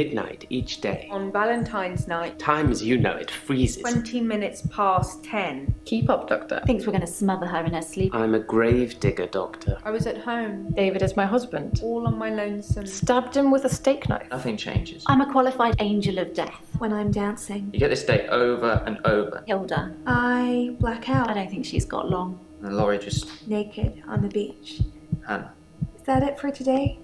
Midnight each day. On Valentine's night, Time as you know it freezes. 20 minutes past 10. Keep up, Doctor. Thinks we're going to smother her in her sleep. I'm a grave digger, Doctor. I was at home, David is my husband. all on my lonesome. Stabbed him with a steak knife. Nothing changes. I'm a qualified angel of death when I'm dancing. You get this day over and over, Hilda, I black out, I don't think she's got long. and Laurie just, naked on the beach. Hannah. Is that it for today?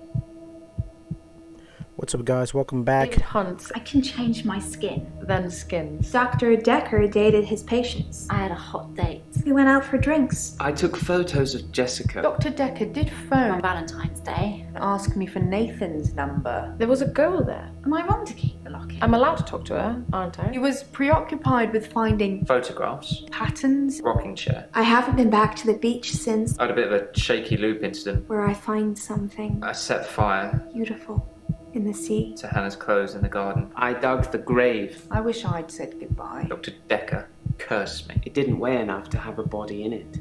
What's up, guys? Welcome back. David hunts, I can change my skin. then skins. Dr. Dekker dated his patients. I had a hot date. We went out for drinks. I took photos of Jessica. Dr. Dekker did On phone Valentine's Day. and ask me for Nathan's number. There was a girl there. Am I wrong to keep the locket? I'm allowed to talk to her, aren't I? He was preoccupied with finding Photographs, patterns. rocking chair. I haven't been back to the beach since, I had a bit of a shaky loop incident. where I find something I set fire beautiful in the sea. to Hannah's clothes in the garden. I dug the grave. I wish I'd said goodbye. Dr. Dekker cursed me. It didn't weigh enough to have a body in it.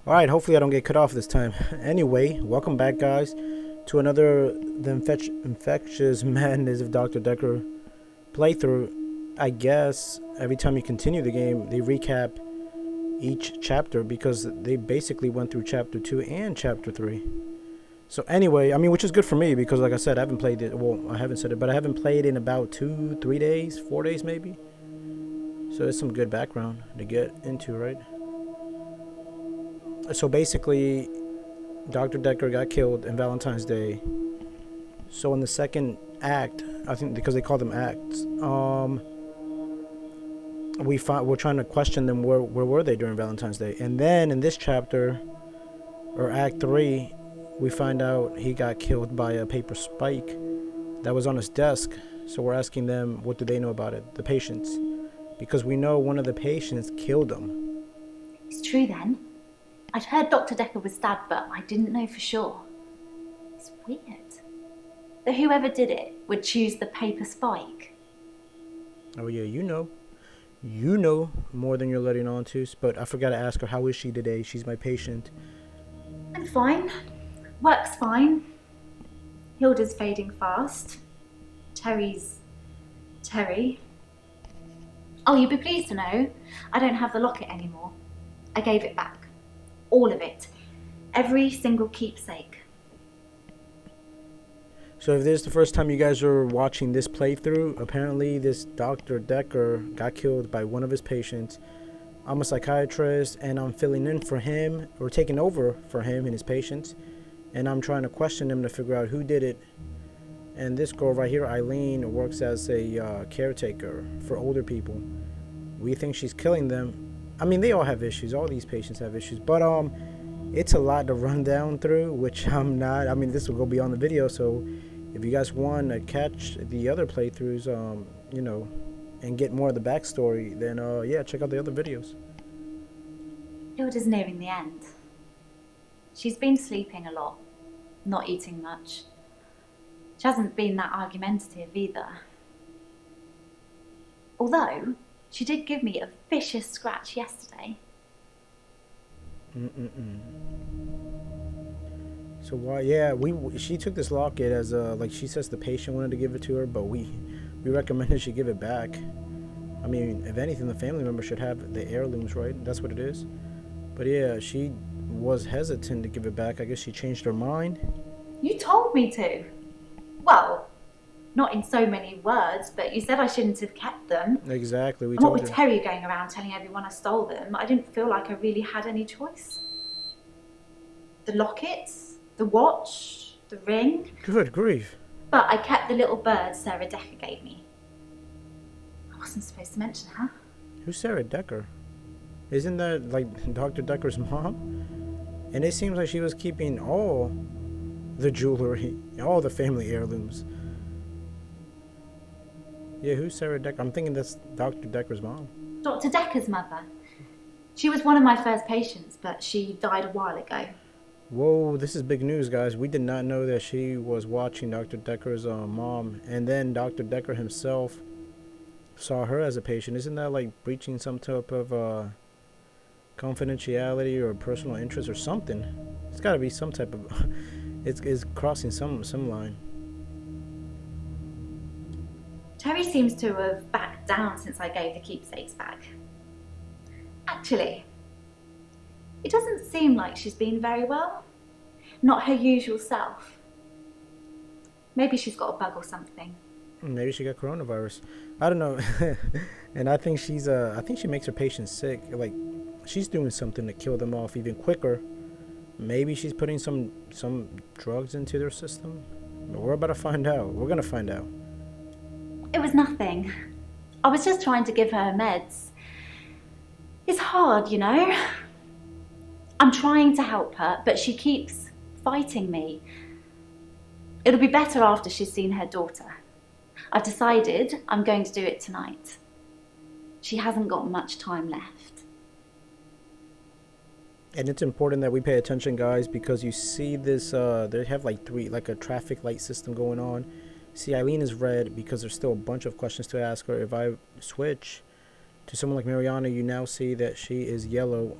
Alright, hopefully I don't get cut off this time. Anyway, welcome back, guys, to another The Infectious Madness of Dr. Dekker playthrough. I guess every time you continue the game, they recap each chapter because they basically went through chapter 2 and chapter 3. So anyway, I mean, which is good for me because, like I said, I haven't played it. Well, I haven't said it, but I haven't played in about 2-3 days, 4 days maybe. So it's some good background to get into, right? So basically, Dr. Dekker got killed on Valentine's Day. So in the second act, I think because they call them acts, we're trying to question them. Where were they during Valentine's Day? And then in this chapter, or Act 3, we find out he got killed by a paper spike that was on his desk. So we're asking them, what do they know about it? The patients. Because we know one of the patients killed him. It's true then. I'd heard Dr. Dekker was stabbed, but I didn't know for sure. It's weird that whoever did it would choose the paper spike. Oh yeah, you know more than you're letting on to. But I forgot to ask her, how is she today? She's my patient. I'm fine. Work's fine. Hilda's fading fast. Terry's Terry. Oh, you'd be pleased to know I don't have the locket anymore. I gave it back. All of it. Every single keepsake. So if this is the first time you guys are watching this playthrough, apparently this Dr. Dekker got killed by one of his patients. I'm a psychiatrist and I'm filling in for him, or taking over for him and his patients. And I'm trying to question him to figure out who did it. And this girl right here, Eileen, works as a caretaker for older people. We think she's killing them. I mean, they all have issues. All these patients have issues. But it's a lot to run down through, which I'm not. I mean, this will go beyond the video. So if you guys want to catch the other playthroughs, you know, and get more of the backstory, then yeah, check out the other videos. Hilda's nearing the end. She's been sleeping a lot, not eating much. She hasn't been that argumentative either. Although, she did give me a vicious scratch yesterday. So why? Yeah, she took this locket as like she says the patient wanted to give it to her, but we recommended she give it back. I mean, if anything, the family member should have the heirlooms, right? That's what it is. But yeah, she was hesitant to give it back. I guess she changed her mind. You told me to. Well, not in so many words, but you said I shouldn't have kept them. Exactly, we and what told with her. Terry going around telling everyone I stole them, I didn't feel like I really had any choice. The lockets, the watch, the ring. Good grief. But I kept the little bird Sarah Dekker gave me. I wasn't supposed to mention her. Who's Sarah Dekker? Isn't that like Dr. Decker's mom? And it seems like she was keeping all the jewelry, all the family heirlooms. Yeah, who's Sarah Dekker? I'm thinking that's Dr. Decker's mom. Dr. Dekker's mother. She was one of my first patients, but she died a while ago. Whoa, this is big news, guys. We did not know that she was watching Dr. Decker's mom. And then Dr. Dekker himself saw her as a patient. Isn't that like breaching some type of confidentiality or personal interest or something? It's got to be some type of... it's crossing some line. Terry seems to have backed down since I gave the keepsakes back. Actually, it doesn't seem like she's been very well. Not her usual self. Maybe she's got a bug or something. Maybe she got coronavirus. I don't know. And I think I think she makes her patients sick. Like, she's doing something to kill them off even quicker. Maybe she's putting some drugs into their system. But we're about to find out. We're gonna find out. It was nothing. I was just trying to give her meds. It's hard, you know? I'm trying to help her, but she keeps fighting me. It'll be better after she's seen her daughter. I've decided I'm going to do it tonight. She hasn't got much time left. And it's important that we pay attention, guys, because you see this, they have like a traffic light system going on. See, Eileen is red because there's still a bunch of questions to ask her. If I switch to someone like Mariana, you now see that she is yellow.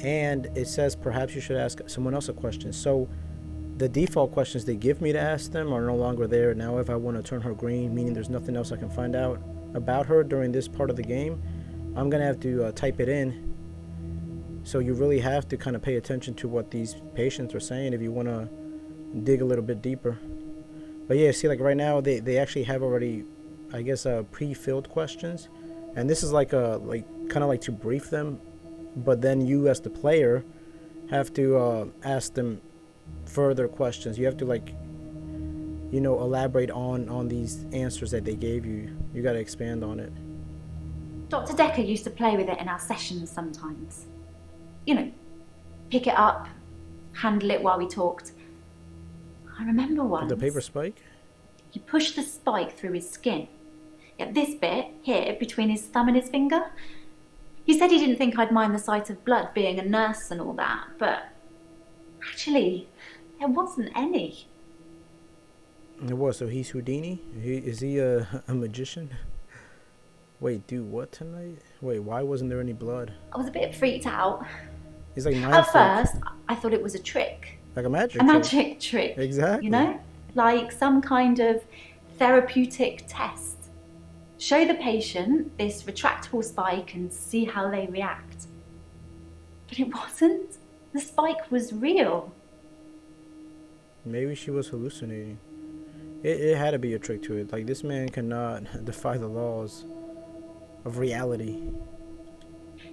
And it says perhaps you should ask someone else a question. So the default questions they give me to ask them are no longer there. Now if I want to turn her green, meaning there's nothing else I can find out about her during this part of the game, I'm going to have to type it in. So you really have to kind of pay attention to what these patients are saying if you want to dig a little bit deeper. But yeah, see, like right now they actually have already, I guess, pre-filled questions, and this is like kind of like to brief them, but then you as the player have to ask them further questions. You have to, like, you know, elaborate on these answers that they gave you. You got to expand on it. Dr. Dekker used to play with it in our sessions sometimes. You know, pick it up, handle it while we talked. I remember once. The paper spike? He pushed the spike through his skin. At this bit here, between his thumb and his finger. He said he didn't think I'd mind the sight of blood, being a nurse and all that, but actually, there wasn't any. It was, so he's Houdini? Is he a magician? Wait, do what tonight? Wait, why wasn't there any blood? I was a bit freaked out. He's like At first, I thought it was a trick. like a magic A magic trick. Exactly. You know? Like some kind of therapeutic test. Show the patient this retractable spike and see how they react. But it wasn't. The spike was real. Maybe she was hallucinating. It had to be a trick to it. Like, this man cannot defy the laws of reality.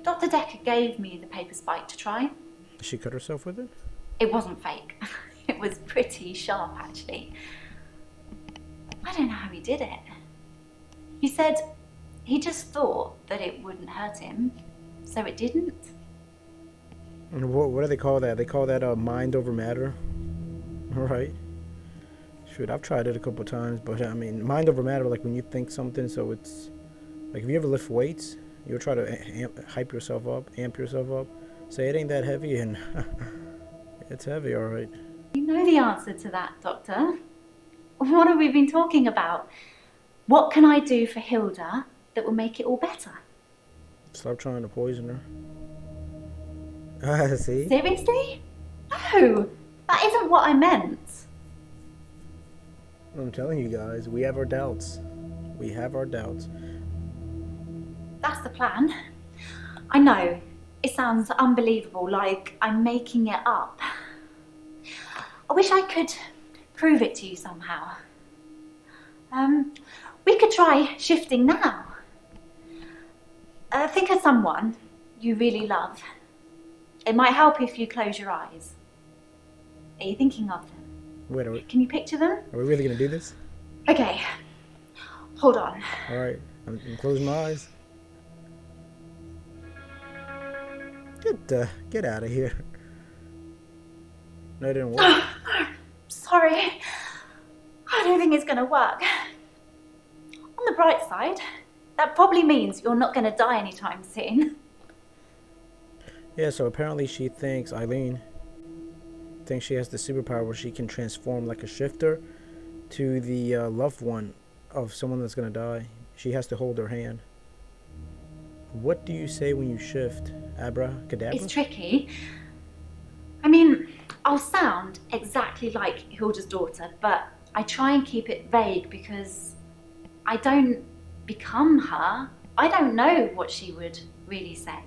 Dr. Dekker gave me the paper spike to try. Did she cut herself with it? It wasn't fake. It was pretty sharp, actually. I don't know how he did it. He said he just thought that it wouldn't hurt him, so it didn't. And what do they call that? They call that mind over matter. Right. Shoot, I've tried it a couple times, but I mean, mind over matter, like when you think something, so it's like if you ever lift weights, you'll try to amp yourself up, say it ain't that heavy, and it's heavy, all right. You know the answer to that, Doctor. What have we been talking about? What can I do for Hilda that will make it all better? Stop trying to poison her. See? Seriously? No, that isn't what I meant. I'm telling you guys, we have our doubts. We have our doubts. That's the plan. I know, it sounds unbelievable, like I'm making it up. I wish I could prove it to you somehow. We could try shifting now. Think of someone you really love. It might help if you close your eyes. Are you thinking of them? Wait, Can you picture them? are we really gonna do this? Okay, hold on. All right, I'm closing my eyes. Get out of here. No, it didn't work. Sorry, I don't think it's gonna work. On the bright side, that probably means you're not gonna die anytime soon. Yeah, so apparently she thinks, Eileen thinks she has the superpower where she can transform like a shifter to the loved one of someone that's gonna die. She has to hold her hand. What do you say when you shift? Abracadabra? It's tricky. I mean, I'll sound exactly like Hilda's daughter, but I try and keep it vague because I don't become her. I don't know what she would really say.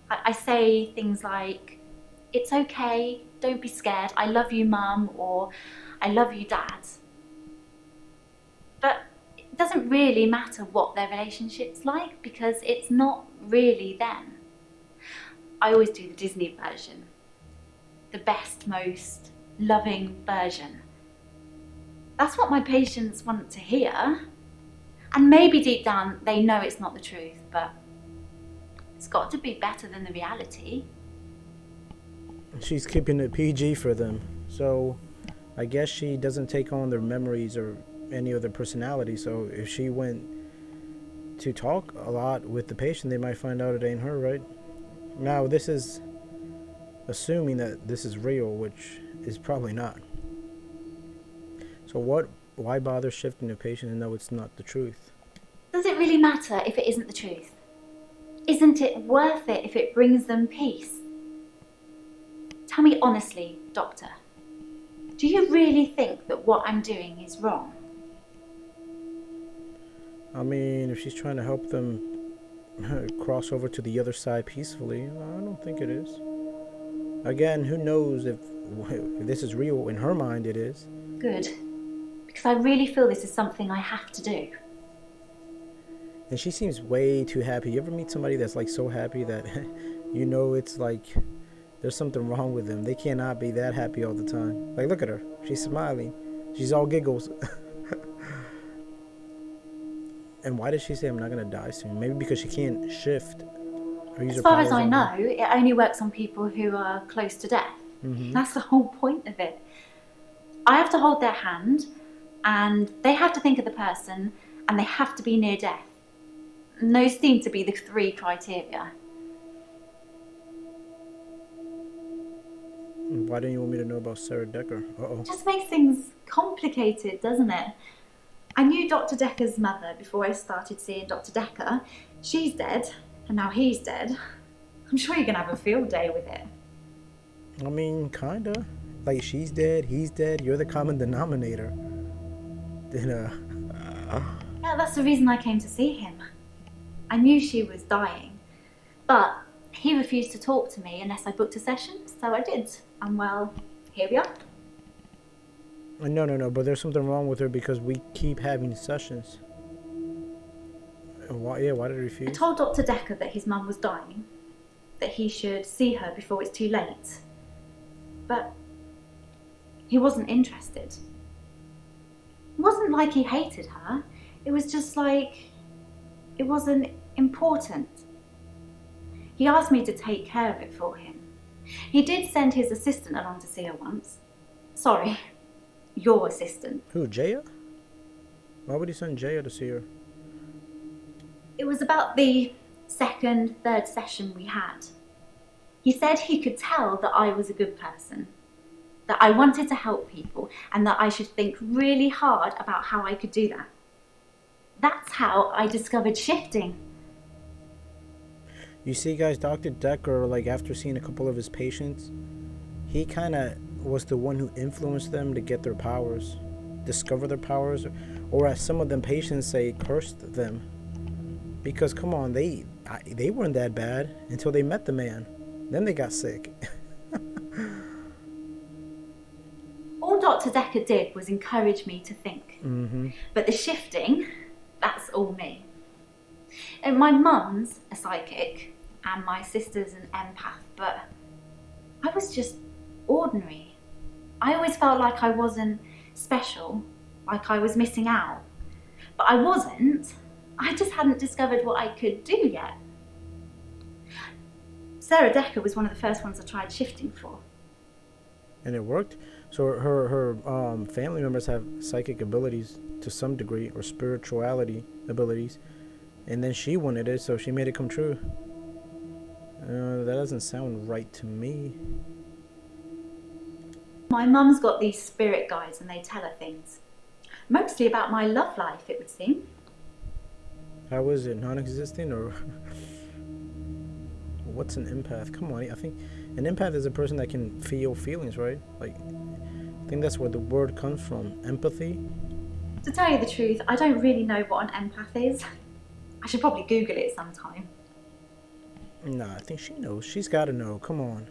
I say things like, it's okay, don't be scared, I love you, Mum, or I love you, Dad. But it doesn't really matter what their relationship's like because it's not really them. I always do the Disney version. The best, most loving version. That's what my patients want to hear. And maybe deep down they know it's not the truth, but it's got to be better than the reality. She's keeping it PG for them. So I guess she doesn't take on their memories or any of their personality. So if she went to talk a lot with the patient, they might find out it ain't her, right? Now, this is assuming that this is real, which is probably not. So why bother shifting the patient and know it's not the truth? Does it really matter if it isn't the truth? Isn't it worth it if it brings them peace? Tell me honestly, Doctor, do you really think that what I'm doing is wrong? I mean, if she's trying to help them cross over to the other side peacefully, I don't think it is. Again, who knows if this is real? In her mind, it is. Good, because I really feel this is something I have to do. And she seems way too happy. You ever meet somebody that's like so happy that you know it's like there's something wrong with them? They cannot be that happy all the time. Like, look at her. She's smiling. She's all giggles. And why did she say I'm not going to die soon? Maybe because she can't shift. Or use As her far as powers I on know, her. it only works on people who are close to death. Mhm. That's the whole point of it. I have to hold their hand, and they have to think of the person, and they have to be near death. And those seem to be the 3 criteria. Why didn't you want me to know about Sarah Dekker? Uh-oh. It just makes things complicated, doesn't it? I knew Dr. Dekker's mother before I started seeing Dr. Dekker. She's dead, and now he's dead. I'm sure you're going to have a field day with it. I mean, kinda. Like, she's dead, he's dead, you're the common denominator. Then, Yeah, that's the reason I came to see him. I knew she was dying, but he refused to talk to me unless I booked a session, so I did. And well, here we are. No, but there's something wrong with her because we keep having sessions. Why did he I refuse? told Dr. Dekker that his mum was dying, that he should see her before it's too late. But he wasn't interested. It wasn't like he hated her. It was just like it wasn't important. He asked me to take care of it for him. He did send his assistant along to see her once. Sorry, your assistant. Who, Jaya? Why would he send Jaya to see her? It was about the 2nd, 3rd session we had. He said he could tell that I was a good person, that I wanted to help people, and that I should think really hard about how I could do that. That's how I discovered shifting. You see, guys, Dr. Dekker, like, after seeing a couple of his patients, he kind of was the one who influenced them to get their powers, discover their powers, or as some of them patients say, cursed them. Because, come on, they weren't that bad until they met the man. Then they got sick. All Dr. Dekker did was encourage me to think. Mm-hmm. But the shifting, that's all me. And my mum's a psychic, and my sister's an empath, but I was just ordinary. I always felt like I wasn't special, like I was missing out. But I wasn't. I just hadn't discovered what I could do yet. Sarah Dekker was one of the first ones I tried shifting for. And it worked. So her family members have psychic abilities to some degree, or spirituality abilities, and then she wanted it, so she made it come true. That doesn't sound right to me. My mum's got these spirit guides and they tell her things. Mostly about my love life, it would seem. How is it? Non-existent, or what's an empath? Come on, I think an empath is a person that can feel feelings, right? Like, I think that's where the word comes from. Empathy. To tell you the truth, I don't really know what an empath is. I should probably Google it sometime. Nah, I think she knows. She's gotta know. Come on.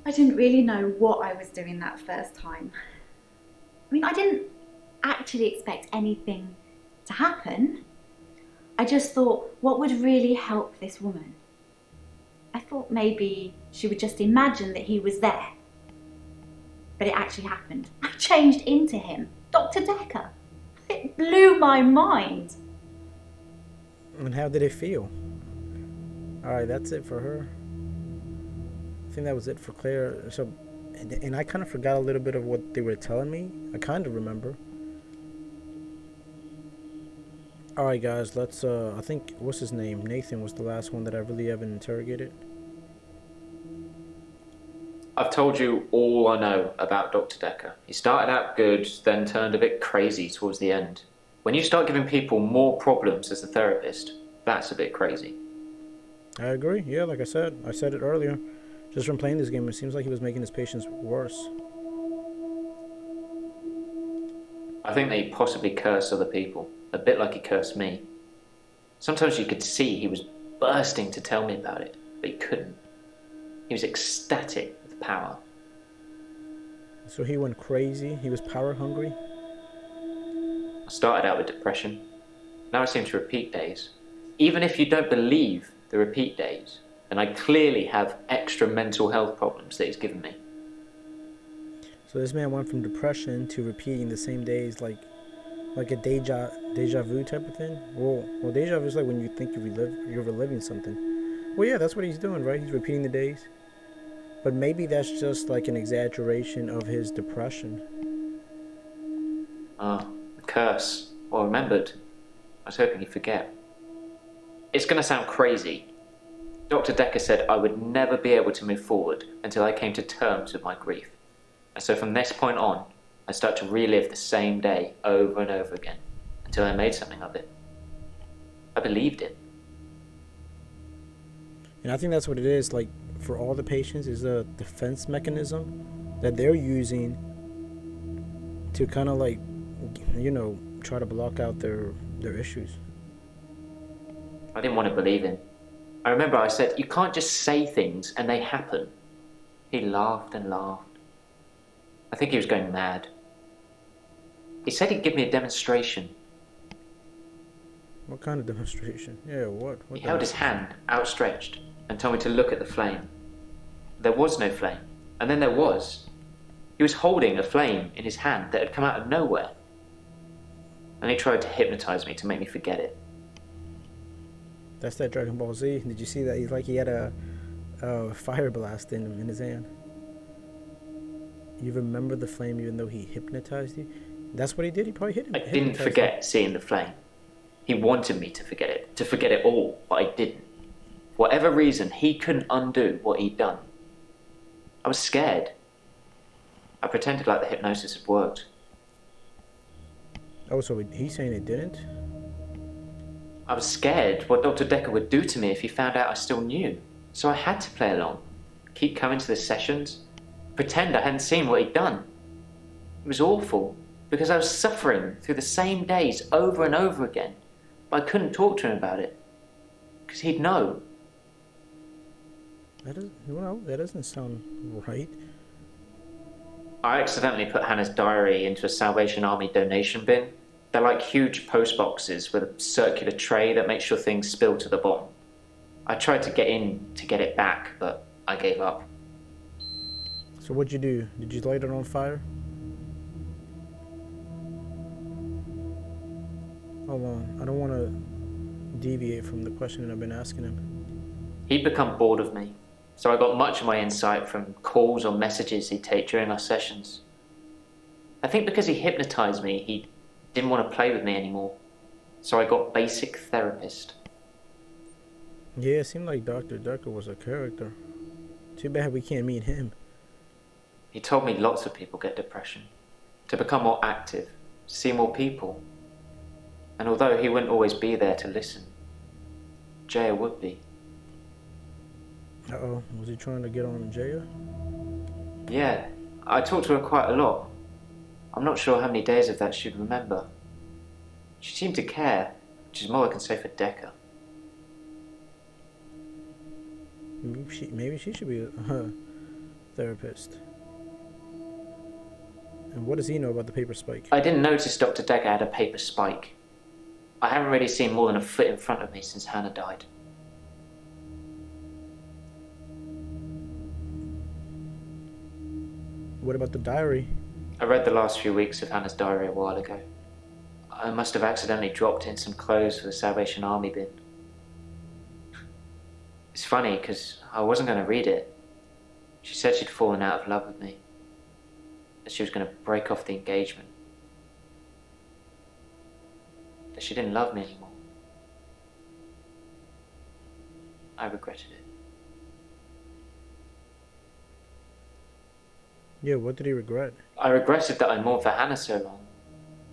I didn't really know what I was doing that first time. I mean, I didn't actually expect anything to happen. I just thought, what would really help this woman? I thought maybe she would just imagine that he was there. But it actually happened. I changed into him, Dr. Dekker. It blew my mind. And how did it feel? Alright, that's it for her. I think that was it for Claire. So, and I kind of forgot a little bit of what they were telling me. I kind of remember. Alright guys, let's, I think, what's his name? Nathan was the last one that I really haven't interrogated. I've told you all I know about Dr. Dekker. He started out good, then turned a bit crazy towards the end. When you start giving people more problems as a therapist, that's a bit crazy. I agree. Yeah, like I said it earlier. Just from playing this game, it seems like he was making his patients worse. I think that he possibly cursed other people, a bit like he cursed me. Sometimes you could see he was bursting to tell me about it, but he couldn't. He was ecstatic with power. So he went crazy. He was power hungry. I started out with depression. Now I seem to repeat days. Even if you don't believe the repeat days, then I clearly have extra mental health problems that he's given me. So this man went from depression to repeating the same days, like a deja vu type of thing. Well, deja vu is like when you think you're reliving something. Well, yeah, that's what he's doing, right? He's repeating the days. But maybe that's just like an exaggeration of his depression. The curse. Well, remembered. I was hoping he'd forget. It's going to sound crazy. Dr. Dekker said I would never be able to move forward until I came to terms with my grief. And so from this point on, I start to relive the same day over and over again until I made something of it. I believed it. And I think that's what it is, like, for all the patients, is a defense mechanism that they're using to kind of, like, you know, try to block out their issues. I didn't want to believe him. I remember I said, you can't just say things and they happen. He laughed and laughed. I think he was going mad. He said he'd give me a demonstration. What kind of demonstration? Yeah, what? He held his hand outstretched and told me to look at the flame. There was no flame, and then there was. He was holding a flame in his hand that had come out of nowhere. And he tried to hypnotize me to make me forget it. That's that Dragon Ball Z. Did you see that? He's like he had a fire blast in his hand. You remember the flame even though he hypnotized you? That's what he did. He probably hit him. I didn't forget seeing the flame. He wanted me to forget it all, but I didn't. For whatever reason, he couldn't undo what he'd done. I was scared. I pretended like the hypnosis had worked. Oh, so he's saying it didn't? I was scared what Dr. Dekker would do to me if he found out I still knew. So I had to play along, keep coming to the sessions, pretend I hadn't seen what he'd done. It was awful, because I was suffering through the same days over and over again, but I couldn't talk to him about it, because he'd know. That doesn't sound right. I accidentally put Hannah's diary into a Salvation Army donation bin. They're like huge post boxes with a circular tray that makes sure things spill to the bottom. I tried to get in to get it back, but I gave up. So what'd you do? Did you light it on fire? Hold on. I don't want to deviate from the question I've been asking him. He'd become bored of me, so I got much of my insight from calls or messages he'd take during our sessions. I think because he hypnotized me, he didn't want to play with me anymore, so I got basic therapist. Yeah, it seemed like Dr. Dekker was a character. Too bad we can't meet him. He told me lots of people get depression, to become more active, see more people. And although he wouldn't always be there to listen, Jaya would be. Uh-oh, was he trying to get on Jaya? Yeah, I talked to her quite a lot. I'm not sure how many days of that she'd remember. She seemed to care, which is more I can say for Dekker. Maybe she should be a therapist. And what does he know about the paper spike? I didn't notice Dr. Dekker had a paper spike. I haven't really seen more than a foot in front of me since Hannah died. What about the diary? I read the last few weeks of Hannah's diary a while ago. I must have accidentally dropped in some clothes for the Salvation Army bin. It's funny, because I wasn't going to read it. She said she'd fallen out of love with me. That she was going to break off the engagement. That she didn't love me anymore. I regretted it. Yeah, what did he regret? I regretted that I mourned for Hannah so long.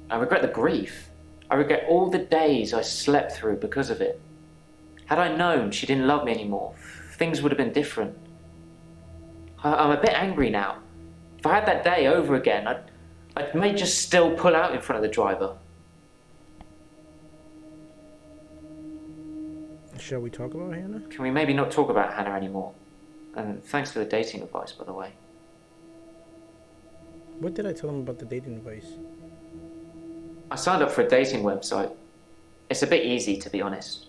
I regret the grief. I regret all the days I slept through because of it. Had I known she didn't love me anymore, things would have been different. I'm a bit angry now. If I had that day over again, I may just still pull out in front of the driver. Shall we talk about Hannah? Can we maybe not talk about Hannah anymore? And thanks for the dating advice, by the way. What did I tell him about the dating advice? I signed up for a dating website. It's a bit easy, to be honest.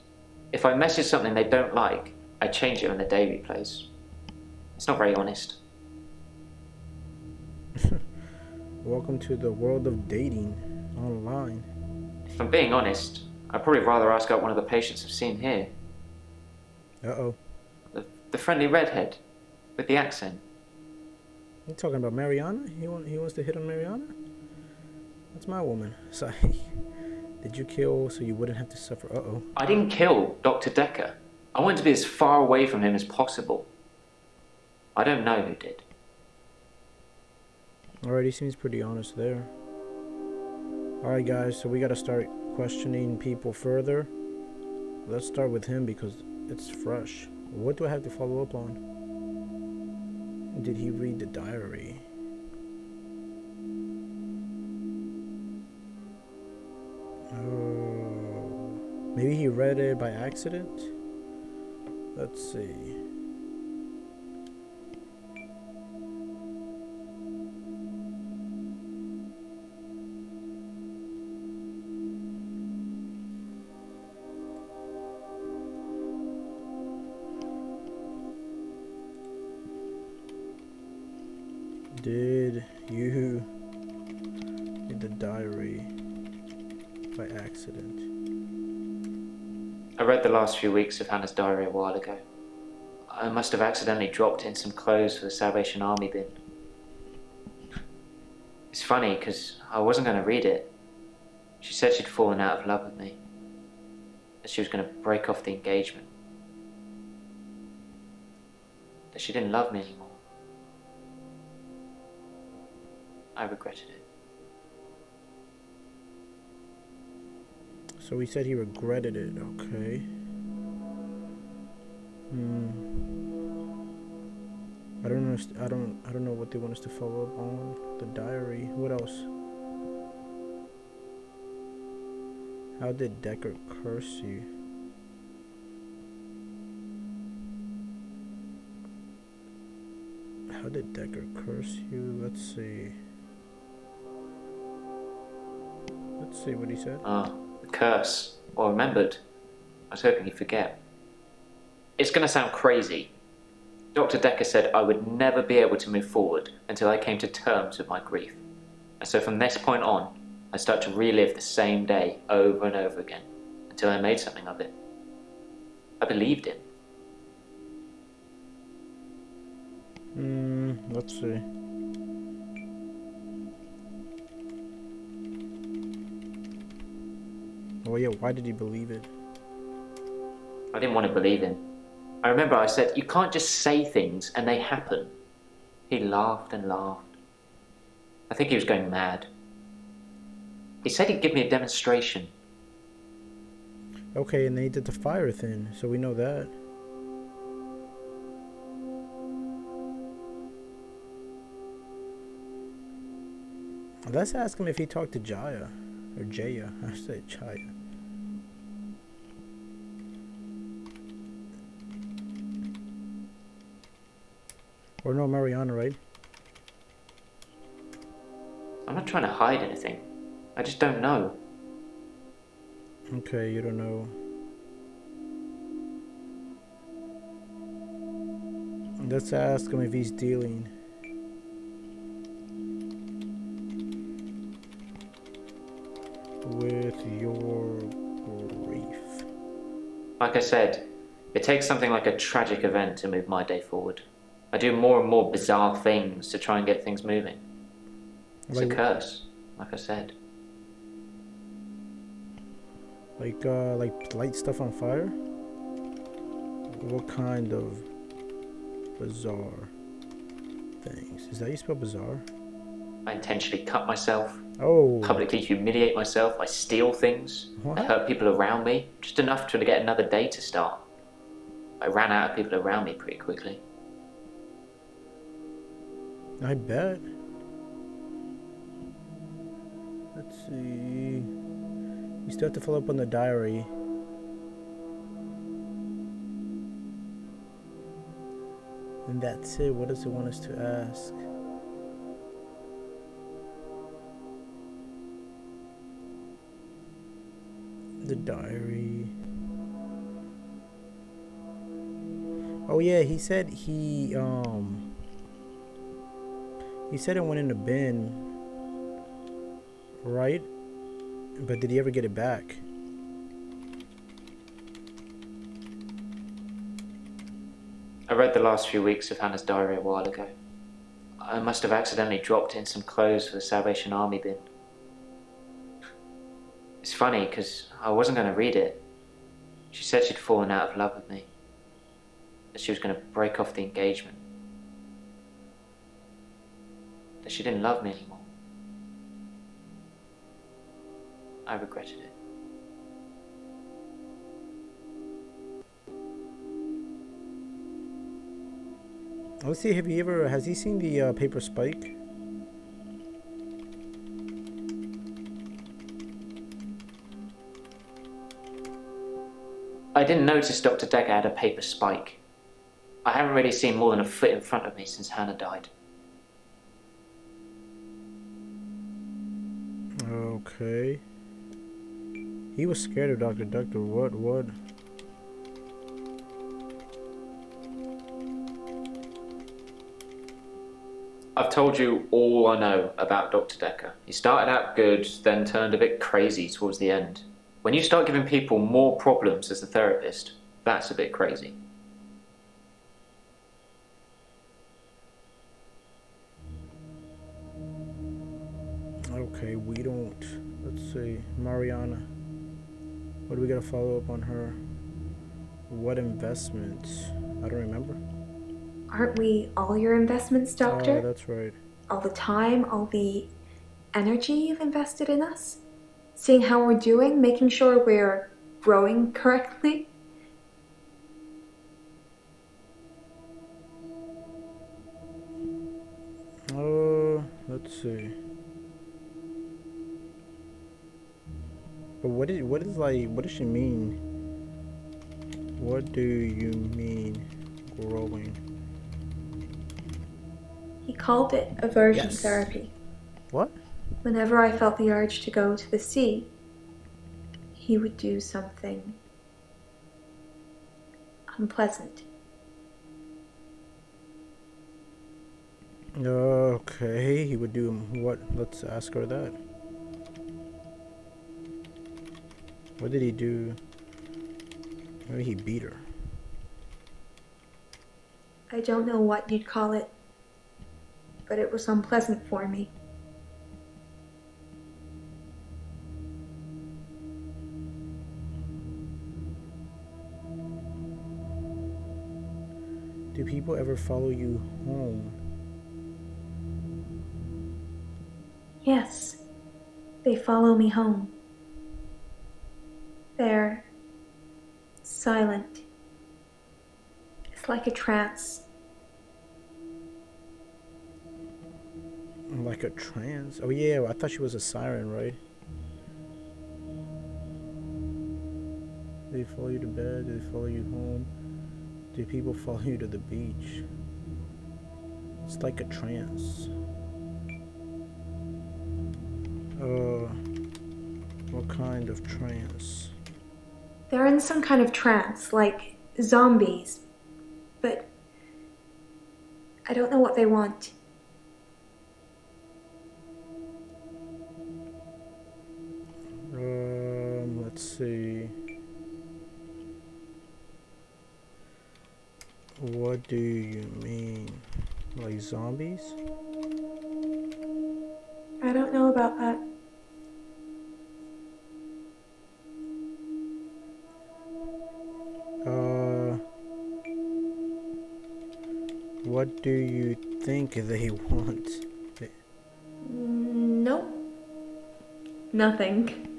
If I message something they don't like, I change it when the day replays. It's not very honest. Welcome to the world of dating online. If I'm being honest, I'd probably rather ask out one of the patients I've seen here. Uh-oh. The friendly redhead with the accent. You talking about Mariana? He wants to hit on Mariana? That's my woman. Sorry. Did you kill so you wouldn't have to suffer? Uh-oh. I didn't kill Dr. Dekker. I wanted to be as far away from him as possible. I don't know who did. Alright, he seems pretty honest there. Alright guys, so we gotta start questioning people further. Let's start with him because it's fresh. What do I have to follow up on? Did he read the diary? Oh, maybe he read it by accident? Let's see. Did you read the diary by accident? I read the last few weeks of Hannah's diary a while ago. I must have accidentally dropped in some clothes for the Salvation Army bin. It's funny, because I wasn't going to read it. She said she'd fallen out of love with me. That she was going to break off the engagement. That she didn't love me anymore. I regretted it. So he said he regretted it. Okay. I don't know. I don't know what they want us to follow up on. The diary. What else? How did Dekker curse you? How did Dekker curse you? Let's see. Let's see what he said. The curse. Well remembered. I was hoping you'd forget. It's going to sound crazy. Dr. Dekker said I would never be able to move forward until I came to terms with my grief. And so from this point on, I start to relive the same day over and over again until I made something of it. I believed him. Let's see. Oh yeah, why did he believe it? I didn't want to believe him. I remember I said, you can't just say things and they happen. He laughed and laughed. I think he was going mad. He said he'd give me a demonstration. Okay, and they did the fire thing, so we know that. Let's ask him if he talked to Jaya. Or Jaya. I said Jaya. Or no, Mariana, right? I'm not trying to hide anything. I just don't know. Okay, you don't know. Let's ask him if he's dealing. With your grief. Like I said, it takes something like a tragic event to move my day forward. I do more and more bizarre things to try and get things moving. It's a curse, like I said. Like light stuff on fire? What kind of bizarre things? Is that how you spell bizarre? I intentionally cut myself, Oh. publicly humiliate myself, I steal things, What? I hurt people around me, just enough to get another day to start. I ran out of people around me pretty quickly. I bet. Let's see. You still have to follow up on the diary. And that's it. What does it want us to ask? The diary. Oh yeah, he said he said it went in the bin, right? But did he ever get it back? I read the last few weeks of Hannah's diary a while ago. I must have accidentally dropped in some clothes for the Salvation Army bin. It's funny, because I wasn't going to read it. She said she'd fallen out of love with me. That she was going to break off the engagement. That she didn't love me anymore. I regretted it. Let's see, has he seen the paper spike? I didn't notice Dr. Dekker had a paper spike. I haven't really seen more than a foot in front of me since Hannah died. Okay. He was scared of Dr. Dekker. What? I've told you all I know about Dr. Dekker. He started out good, then turned a bit crazy towards the end. When you start giving people more problems as a therapist, that's a bit crazy. Okay, we don't. Let's see. Mariana. What do we gotta follow up on her? What investments? I don't remember. Aren't we all your investments, Doctor? Oh, that's right. All the time, all the energy you've invested in us? Seeing how we're doing, making sure we're growing correctly? Let's see. But what does she mean? What do you mean growing? He called it aversion Yes. therapy. What? Whenever I felt the urge to go to the sea, he would do something unpleasant. Okay, he would do what? Let's ask her that. What did he do? Maybe he beat her. I don't know what you'd call it, but it was unpleasant for me. Do people ever follow you home? Yes, they follow me home. They're silent. It's like a trance. Like a trance? Oh yeah, I thought she was a siren, right? Do they follow you to bed? Do they follow you home? Do people follow you to the beach? It's like a trance. What kind of trance? They're in some kind of trance, like zombies. But I don't know what they want. Let's see. What do you mean? Like zombies? I don't know about that. What do you think they want? Nope. Nothing.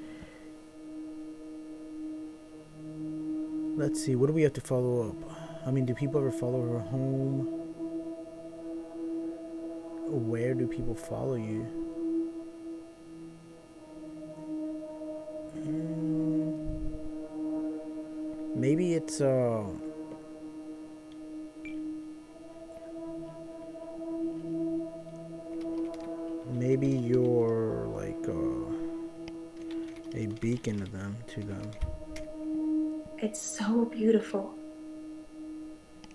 Let's see, what do we have to follow up? I mean, do people ever follow her home? Where do people follow you? Maybe it's maybe you're like a beacon to them. It's so beautiful.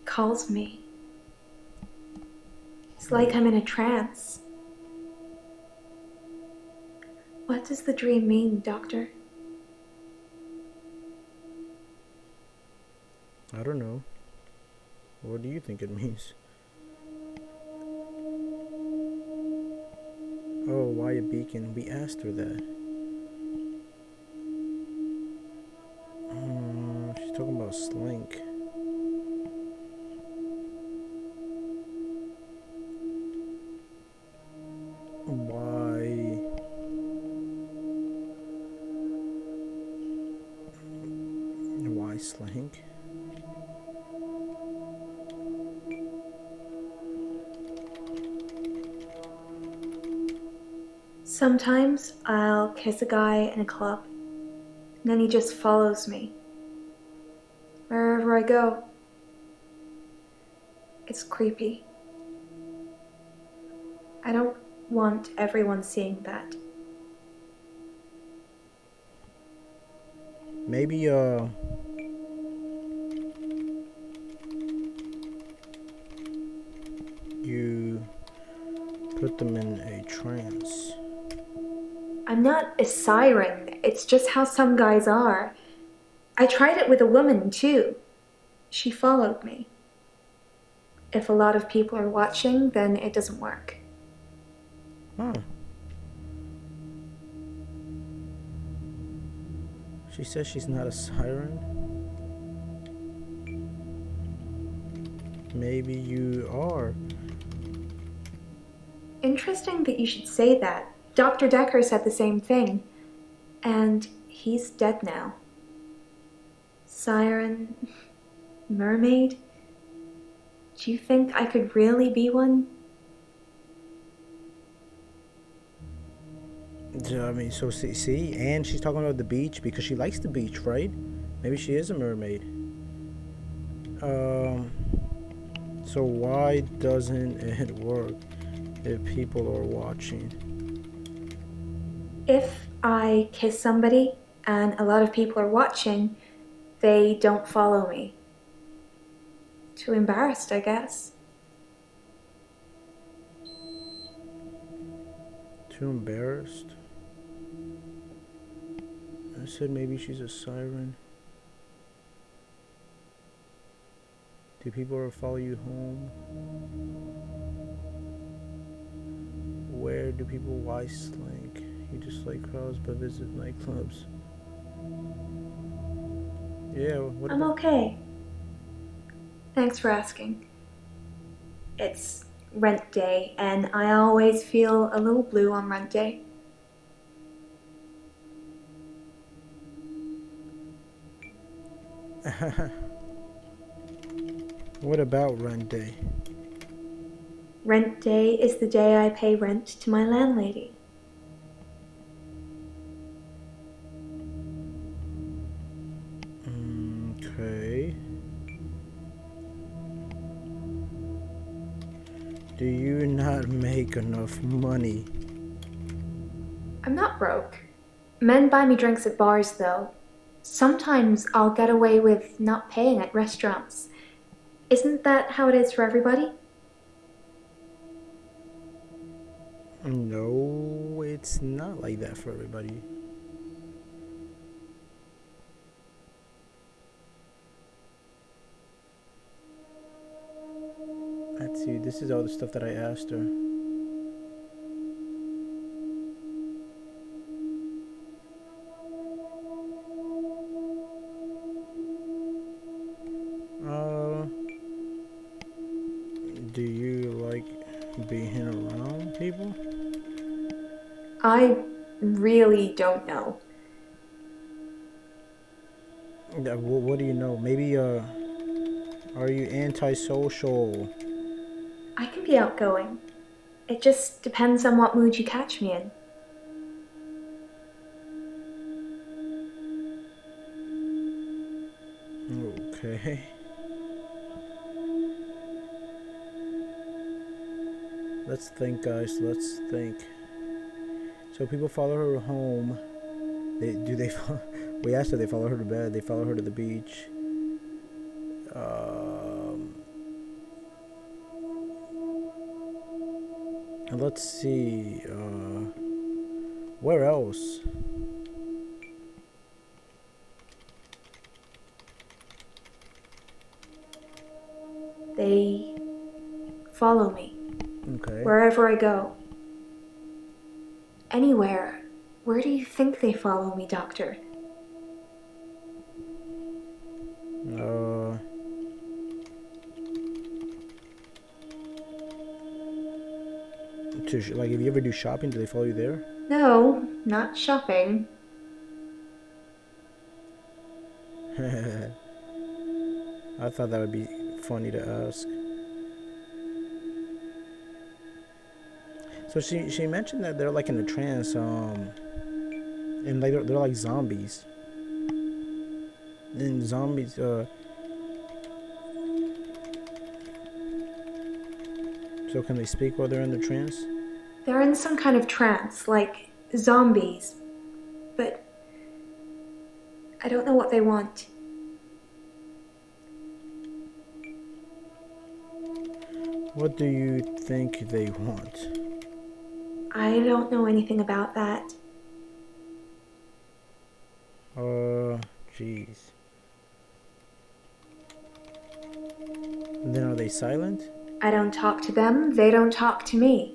Calls me. It's like I'm in a trance. What does the dream mean, Doctor? I don't know. What do you think it means? Oh, why a beacon? We asked her that. She's talking about Slink. Why Slink? Sometimes I'll kiss a guy in a club, and then he just follows me. Wherever I go. It's creepy. I don't want everyone seeing that. Maybe you put them in a trance. I'm not a siren. It's just how some guys are. I tried it with a woman, too. She followed me. If a lot of people are watching, then it doesn't work. Huh. She says she's not a siren. Maybe you are. Interesting that you should say that. Dr. Dekker said the same thing. And he's dead now. Siren, mermaid. Do you think I could really be one? Yeah, I mean, so see, and she's talking about the beach because she likes the beach, right? Maybe she is a mermaid. So why doesn't it work if people are watching? If I kiss somebody and a lot of people are watching, they don't follow me. Too embarrassed, I guess. Too embarrassed? I said maybe she's a siren. Do people ever follow you home? Where do people why Slink? You just like crowds but visit nightclubs. Yeah, what I'm about... okay. Thanks for asking. It's rent day, and I always feel a little blue on rent day. What about rent day? Rent day is the day I pay rent to my landlady. Okay. Do you not make enough money? I'm not broke. Men buy me drinks at bars, though. Sometimes I'll get away with not paying at restaurants. Isn't that how it is for everybody? No, it's not like that for everybody. Let's see, this is all the stuff that I asked her. Do you like being around people? I really don't know. Yeah, what do you know? Maybe, are you antisocial? I can be outgoing. It just depends on what mood you catch me in. Okay. Let's think, guys. Let's think. So people follow her home. They follow, we asked her. They follow her to bed. They follow her to the beach. And let's see. Where else? They follow me Okay. wherever I go. Anywhere. Where do you think they follow me, Doctor? Like, if you ever do shopping, do they follow you there? No, not shopping. I thought that would be funny to ask. So she mentioned that they're like in a trance, and like they're like zombies. And zombies, so can they speak while they're in the trance? They're in some kind of trance, like zombies. But I don't know what they want. What do you think they want? I don't know anything about that. Jeez. Then are they silent? I don't talk to them, they don't talk to me.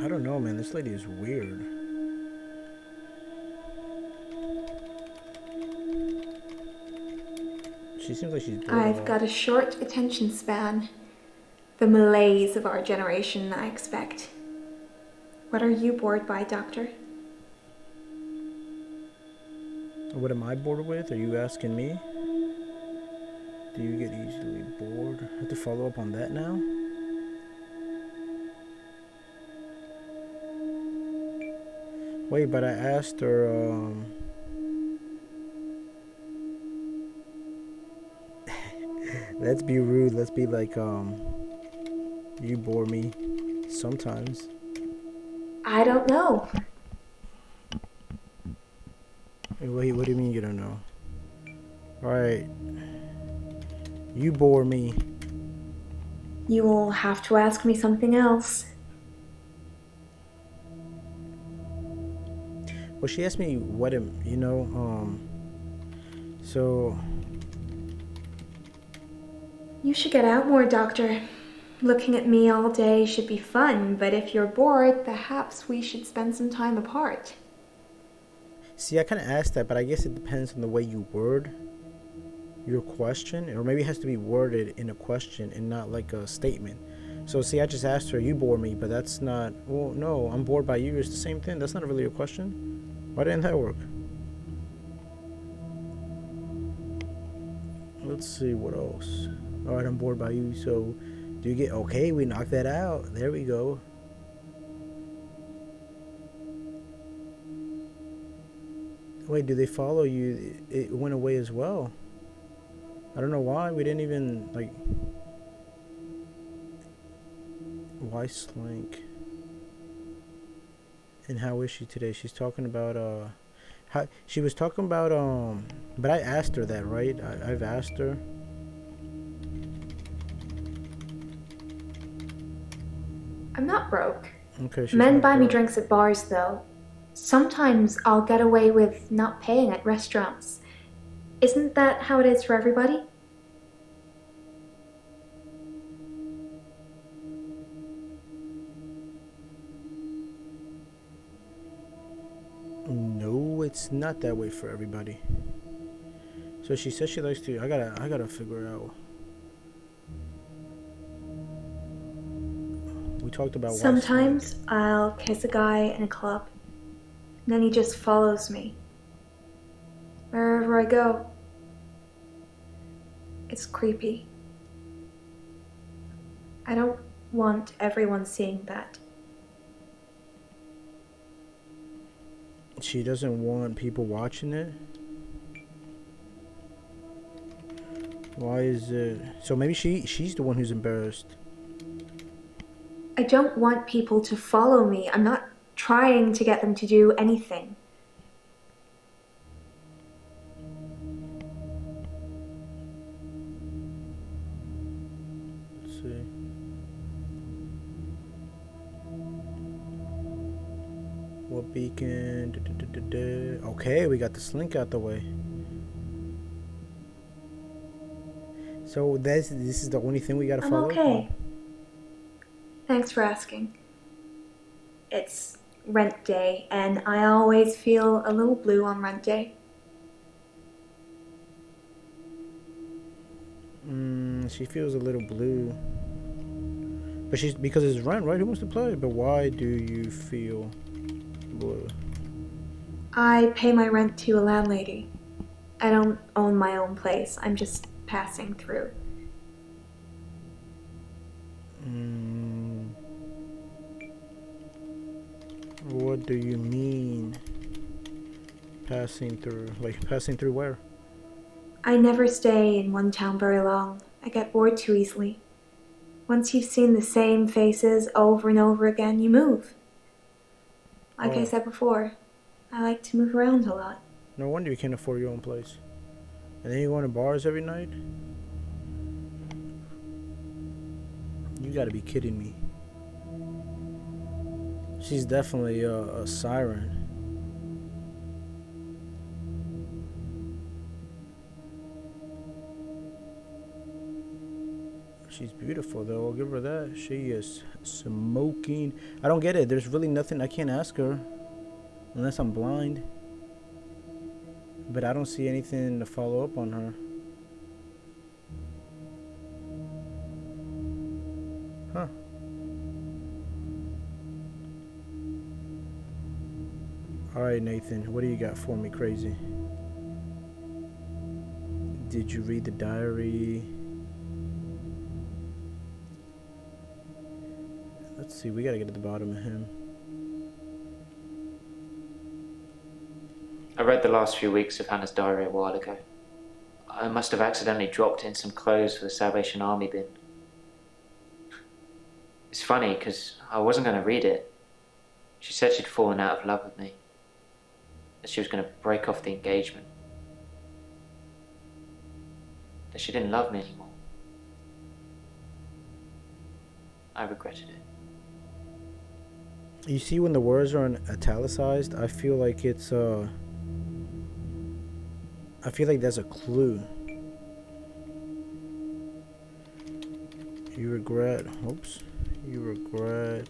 I don't know, man. This lady is weird. She seems like she's bored. I've got a short attention span. The malaise of our generation, I expect. What are you bored by, Doctor? What am I bored with? Are you asking me? Do you get easily bored? I have to follow up on that now? Wait, but I asked her, let's be rude. Let's be like, you bore me sometimes. I don't know. Wait, what do you mean you don't know? Alright. You bore me. You will have to ask me something else. Well, she asked me what am, so You should get out more, Doctor. Looking at me all day should be fun, but if you're bored, perhaps we should spend some time apart. see, I kind of asked that, but I guess it depends on the way you word. your question, or maybe it has to be worded in a question and not like a statement. So see, I just asked her, you bore me, but that's not, well, no, I'm bored by you. It's the same thing. That's not really a question. Why didn't that work? Let's see what else. All right, I'm bored by you. So do you get, okay, we knocked that out. There we go. Wait, do they follow you? It went away as well. I don't know why. We didn't even, like, why Slink? And how is she today? She's talking about, how, she was talking about, but I asked her that, right? I've asked her. I'm not broke. Okay, she's Men not buy me broke. drinks at bars, though. Sometimes I'll get away with not paying at restaurants. Isn't that how it is for everybody? No, it's not that way for everybody. So she says she likes to. I gotta figure out. We talked about why Sometimes I'll kiss a guy in a club, and then he just follows me wherever I go. It's creepy. I don't want everyone seeing that. she doesn't want people watching it. Why is it? So maybe she's the one who's embarrassed. I don't want people to follow me. I'm not trying to get them to do anything. Let's see. What beacon? Okay, we got the Slink out the way. So this is the only thing we gotta I'm follow? okay. Thanks for asking. It's rent day, and I always feel a little blue on rent day. She feels a little blue. But she's, because it's rent, right? Who wants to play? But why do you feel blue? I pay my rent to a landlady. I don't own my own place. I'm just passing through. What do you mean? Passing through? Like, passing through where? I never stay in one town very long. I get bored too easily. Once you've seen the same faces over and over again, you move. Like I said before, I like to move around a lot. No wonder you can't afford your own place. And then you go to bars every night? You gotta be kidding me. She's definitely a siren. She's beautiful though, I'll give her that. She is smoking. I don't get it. There's really nothing I can't ask her. Unless I'm blind. But I don't see anything to follow up on her. Huh. Alright, Nathan, what do you got for me, crazy? Did you read the diary? Let's see, we gotta get to the bottom of him. I read the last few weeks of Hannah's diary a while ago. I must have accidentally dropped in some clothes for the Salvation Army bin. It's funny, because I wasn't going to read it. She said she'd fallen out of love with me. That she was going to break off the engagement. That she didn't love me anymore. I regretted it. You see when the words are in italicized, I feel like it's I feel like there's a clue. You regret, oops. You regret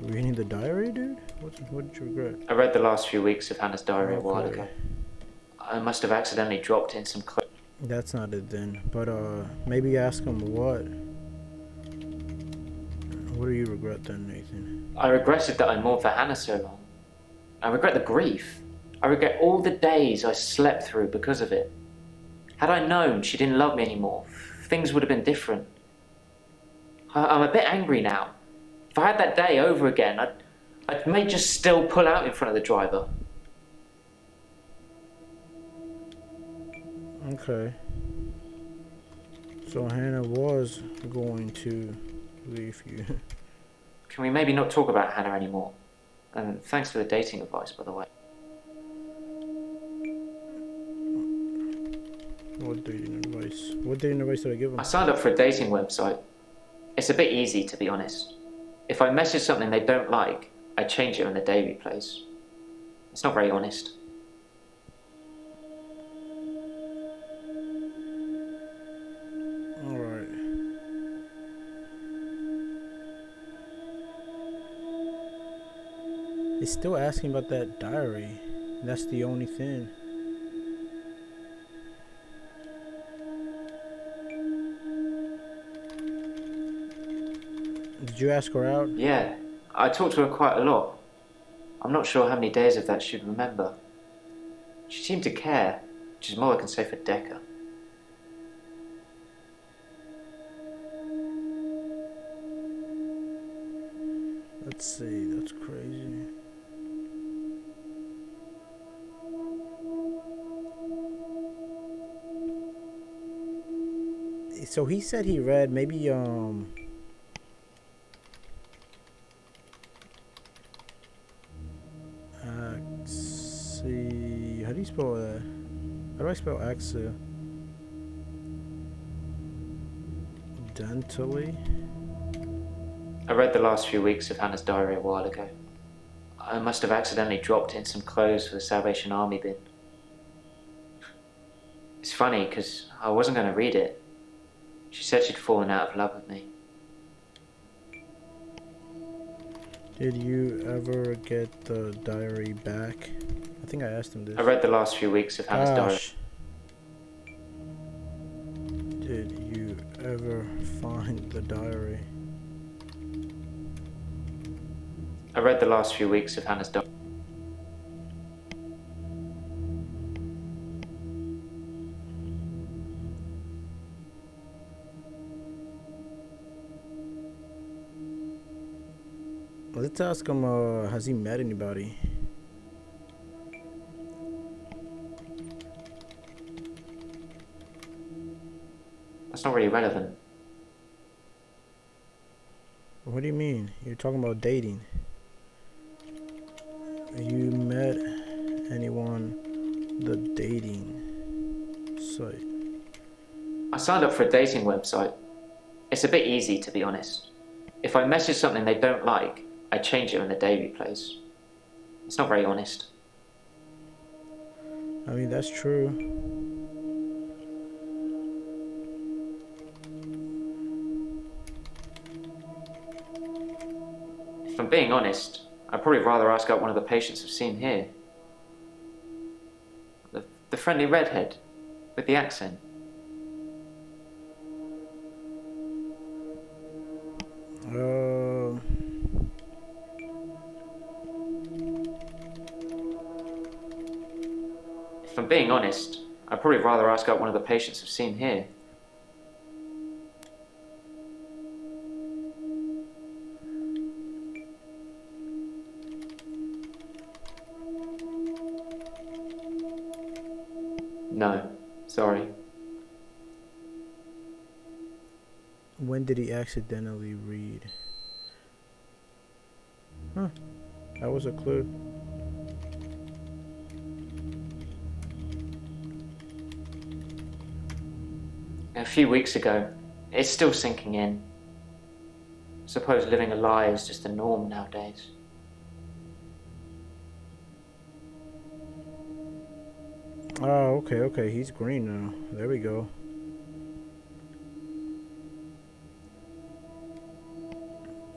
reading the diary, dude? What did you regret? I read the last few weeks of Hannah's diary a while Okay. ago. I must have accidentally dropped in some clothes. That's not it then. But maybe ask him what. What do you regret then, Nathan? I regretted that I mourned for Hannah so long. I regret the grief. I regret all the days I slept through because of it. Had I known she didn't love me anymore, things would have been different. I'm a bit angry now. If I had that day over again, I may just still pull out in front of the driver. Okay. So Hannah was going to leave you. Can we maybe not talk about Hannah anymore? And thanks for the dating advice, by the way. What dating advice? What dating advice did I give him? I signed up for a dating website. It's a bit easy, to be honest. If I message something they don't like, I change it on the day we place. It's not very honest. Alright. He's still asking about that diary. That's the only thing. Did you ask her out? Yeah, I talked to her quite a lot. I'm not sure how many days of that she'd remember. She seemed to care, which is more I can say for Dekker. Let's see, that's crazy. So he said he read maybe how do you spell that? How do I spell accidentally? I read the last few weeks of Hannah's diary a while ago. I must have accidentally dropped in some clothes for the Salvation Army bin. It's funny, because I wasn't going to read it. She said she'd fallen out of love with me. Did you ever get the diary back? I think I asked him this. I read the last few weeks of Hannah's diary. Did you ever find the diary? I read the last few weeks of Hannah's diary. Let's ask him, has he met anybody? That's not really relevant. What do you mean? You're talking about dating. You met anyone the dating site? I signed up for a dating website. It's a bit easy, to be honest. If I message something they don't like, I change it on the day we place. It's not very honest. I mean, that's true. If I'm being honest, I'd probably rather ask out one of the patients I've seen here. The friendly redhead with the accent. If I'm being honest, I'd probably rather ask out one of the patients I've seen here. No, sorry. When did he accidentally read? Huh. That was a clue. A few weeks ago. It's still sinking in. I suppose living a lie is just the norm nowadays. Oh, okay. He's green now. There we go.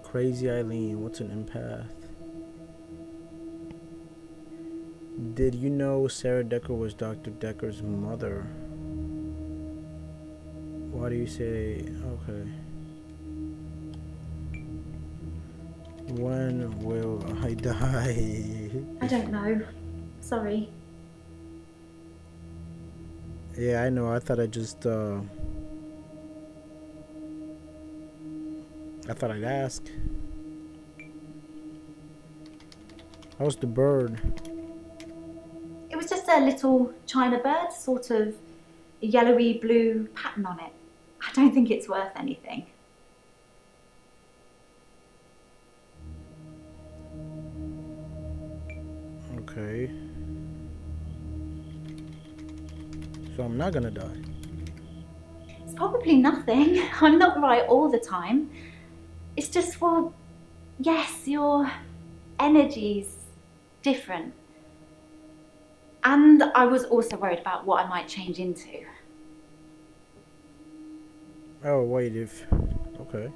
Crazy Eileen, what's an empath? Did you know Sarah Dekker was Dr. Dekker's mother? Why do you say okay? When will I die? I don't know. Sorry. Yeah, I know. I thought I'd ask. How's the bird? It was just a little china bird, sort of a yellowy blue pattern on it. I don't think it's worth anything. Okay. So I'm not gonna die. It's probably nothing. I'm not right all the time. It's just, well, yes, your energy's different. And I was also worried about what I might change into. Oh wait, okay.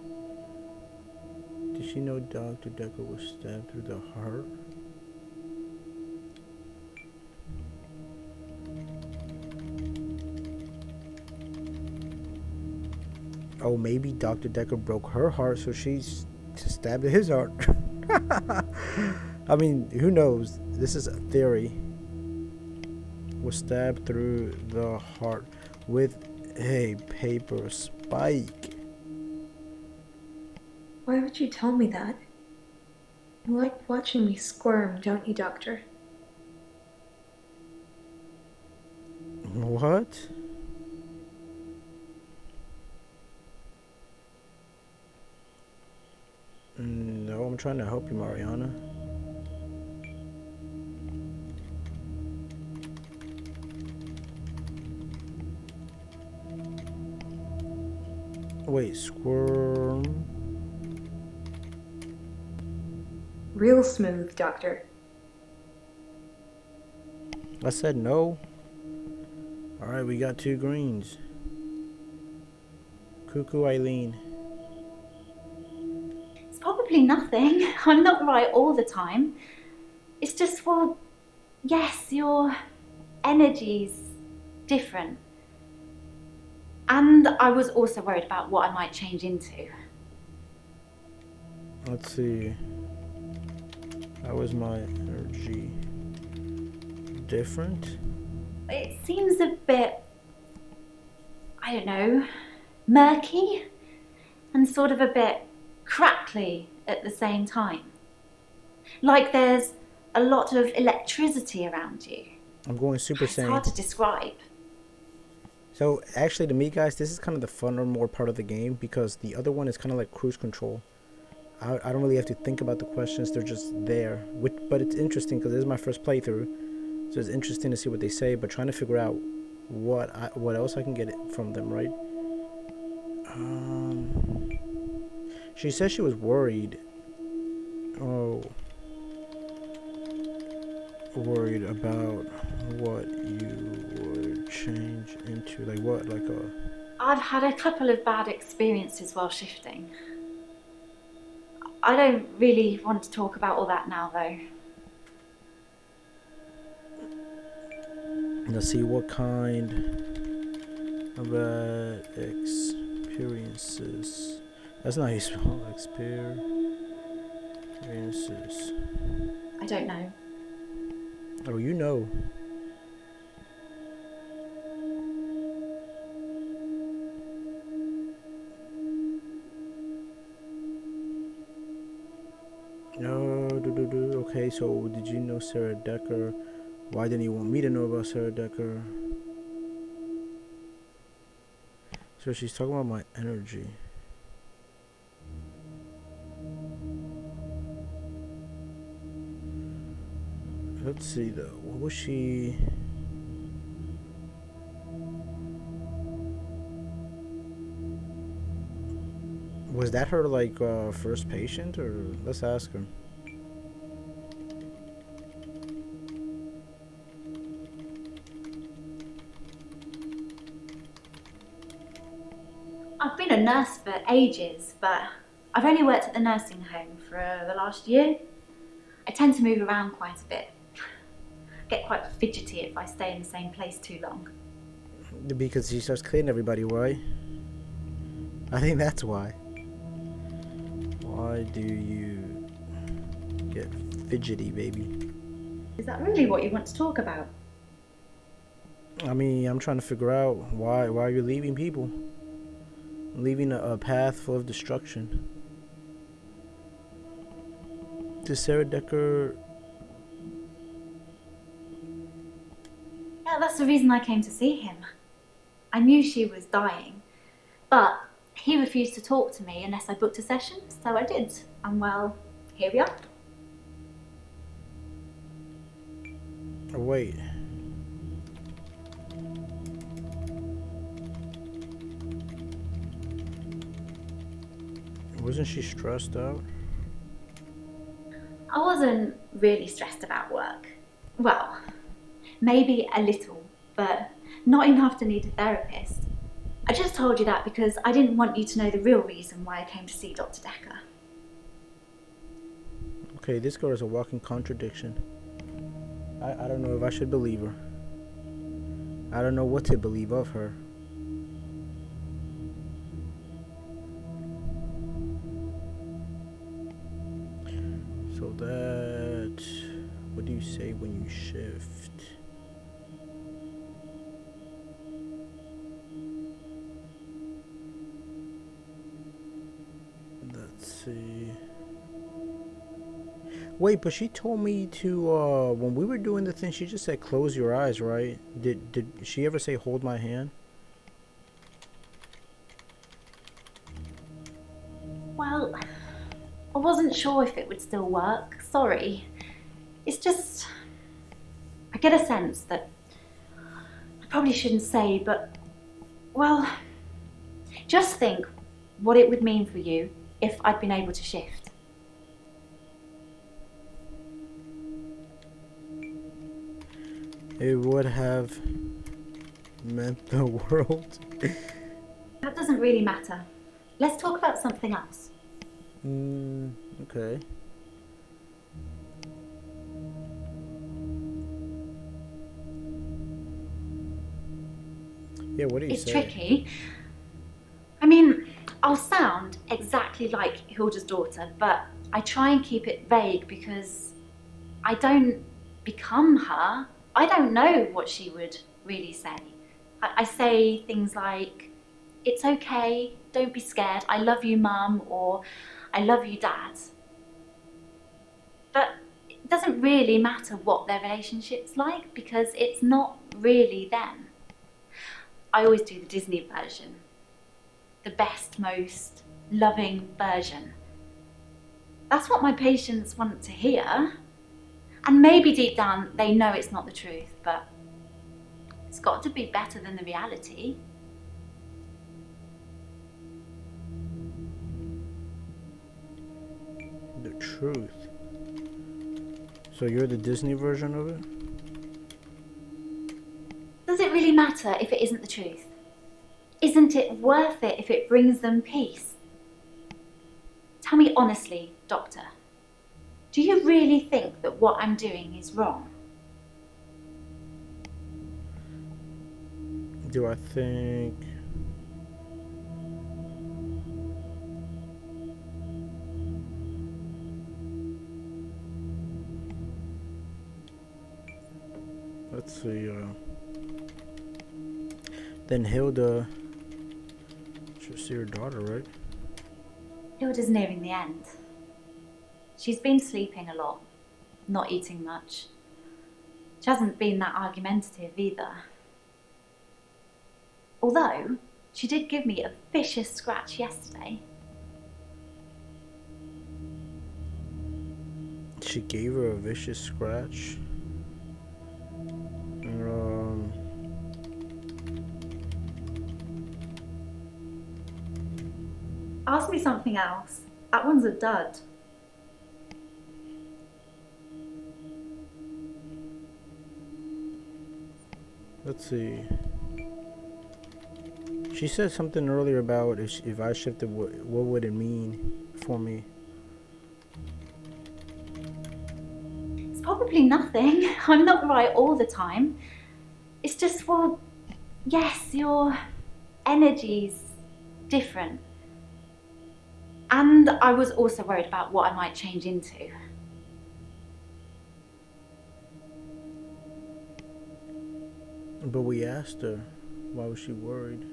Did she know Dr. Dekker was stabbed through the heart? Oh, maybe Dr. Dekker broke her heart, so she's stabbed at his heart. I mean, who knows? This is a theory. Was stabbed through the heart with a paper spike. Why would you tell me that? You like watching me squirm, don't you, Doctor? What? No, I'm trying to help you, Mariana. Wait, squirm? Real smooth, Doctor. I said no. Alright, we got 2 greens. Cuckoo Eileen. It's probably nothing. I'm not right all the time. It's just, well, yes, your energy's different. And I was also worried about what I might change into. Let's see. How is my energy different? It seems a bit, I don't know, murky and sort of a bit crackly at the same time. Like there's a lot of electricity around you. I'm going Super It's Saiyan. hard to describe. So actually, to me, guys, this is kind of the funner, more part of the game, because the other one is kind of like cruise control. I don't really have to think about the questions; they're just there. But it's interesting because this is my first playthrough, so it's interesting to see what they say. But trying to figure out what else I can get from them, right? She said she was worried. Oh, worried about what you would change into, like what, like a. I've had a couple of bad experiences while shifting. I don't really want to talk about all that now, though. Let's see what kind of experiences. That's not how you spell experiences. I don't know. Oh, you know. No, okay, so did you know Sarah Dekker? Why didn't you want me to know about Sarah Dekker? So she's talking about my energy. Let's see though, what was she? Was that her like first patient, or let's ask her. I've been a nurse for ages, but I've only worked at the nursing home for the last year. I tend to move around quite a bit. Get quite fidgety if I stay in the same place too long. Because she starts cleaning everybody, why? I think that's why. Why do you get fidgety, baby? Is that really what you want to talk about? I mean, I'm trying to figure out why you're leaving people. Leaving a path full of destruction. Does Sarah Dekker... Yeah, that's the reason I came to see him. I knew she was dying, but he refused to talk to me unless I booked a session, so I did. And well, here we are. Oh, wait. Wasn't she stressed out? I wasn't really stressed about work. Well, maybe a little, but not enough to need a therapist. I just told you that because I didn't want you to know the real reason why I came to see Dr. Dekker. Okay, this girl is a walking contradiction. I don't know if I should believe her. I don't know what to believe of her. So that... What do you say when you shift? Let's see. Wait, but she told me to, when we were doing the thing, she just said close your eyes, right? Did she ever say hold my hand? Well, I wasn't sure if it would still work. Sorry. It's just... I get a sense that... I probably shouldn't say, but... Well... Just think what it would mean for you if I'd been able to shift. It would have meant the world. That doesn't really matter. Let's talk about something else. Okay. Yeah, what do you say? It's tricky. I mean, I'll sound exactly like Hilda's daughter, but I try and keep it vague because I don't become her. I don't know what she would really say. I say things like, it's okay, don't be scared, I love you, Mum, or I love you, Dad. But it doesn't really matter what their relationship's like because it's not really them. I always do the Disney version. The best, most loving version. That's what my patients want to hear. And maybe deep down they know it's not the truth, but it's got to be better than the reality. The truth. So you're the Disney version of it? Does it really matter if it isn't the truth? Isn't it worth it if it brings them peace? Tell me honestly, Doctor. Do you really think that what I'm doing is wrong? Do I think... Let's see, then Hilda should see her daughter, right? Hilda's nearing the end. She's been sleeping a lot, not eating much. She hasn't been that argumentative either. Although, she did give me a vicious scratch yesterday. She gave her a vicious scratch. Ask me something else. That one's a dud. Let's see. She said something earlier about if I shifted, what would it mean for me? It's probably nothing. I'm not right all the time. It's just, well, yes, your energy's different. And I was also worried about what I might change into. But we asked her, why was she worried?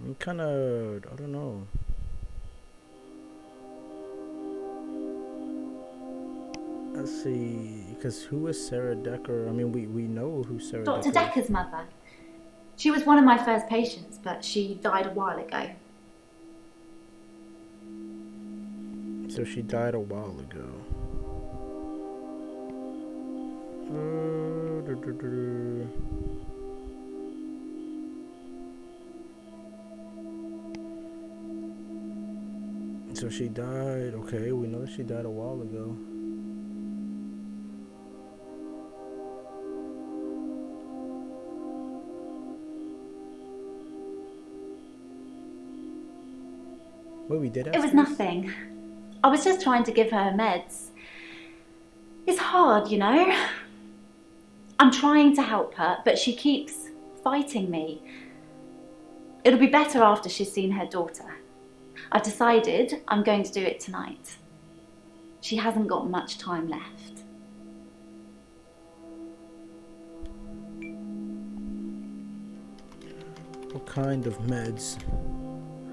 I'm kind of, I don't know. Let's see, because who is Sarah Dekker? I mean, we know who Sarah Dr. Dekker is. Dekker's mother. She was one of my first patients, but she died a while ago. So she died a while ago. So she died, okay, we know she died a while ago. Wait, we did ask It was this? nothing. I was just trying to give her meds. It's hard, you know? I'm trying to help her, but she keeps fighting me. It'll be better after she's seen her daughter. I've decided I'm going to do it tonight. She hasn't got much time left. What kind of meds?